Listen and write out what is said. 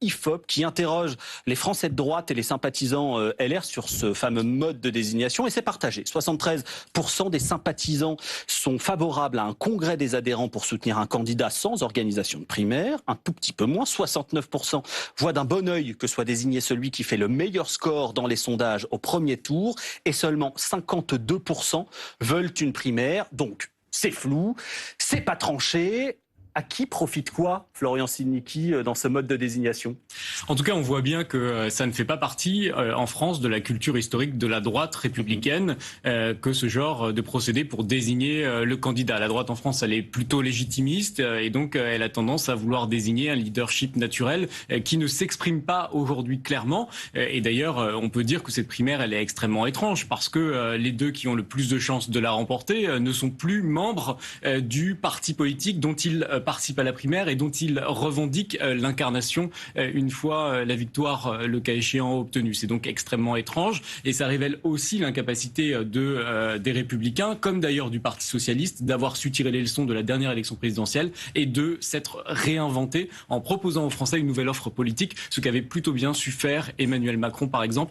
IFOP qui interroge les Français de droite et les sympathisants LR sur ce fameux mode de désignation et c'est partagé. 73% des sympathisants sont favorables à un congrès des adhérents pour soutenir un candidat sans organisation de primaire, un tout petit peu moins. 69% voient d'un bon œil que soit désigné celui qui fait le meilleur score dans les sondages au premier tour et seulement 52% veulent une primaire. Donc, c'est flou, c'est pas tranché. À qui profite quoi, Florian Silnicki, dans ce mode de désignation ? En tout cas, on voit bien que ça ne fait pas partie, en France, de la culture historique de la droite républicaine, que ce genre de procédé pour désigner le candidat. La droite en France, elle est plutôt légitimiste, et donc elle a tendance à vouloir désigner un leadership naturel qui ne s'exprime pas aujourd'hui clairement. Et d'ailleurs, on peut dire que cette primaire, elle est extrêmement étrange, parce que les deux qui ont le plus de chances de la remporter ne sont plus membres du parti politique dont ils participent à la primaire et dont ils revendiquent l'incarnation une fois la victoire, le cas échéant, obtenue. C'est donc extrêmement étrange et ça révèle aussi l'incapacité des Républicains, comme d'ailleurs du Parti Socialiste, d'avoir su tirer les leçons de la dernière élection présidentielle et de s'être réinventé en proposant aux Français une nouvelle offre politique, ce qu'avait plutôt bien su faire Emmanuel Macron par exemple.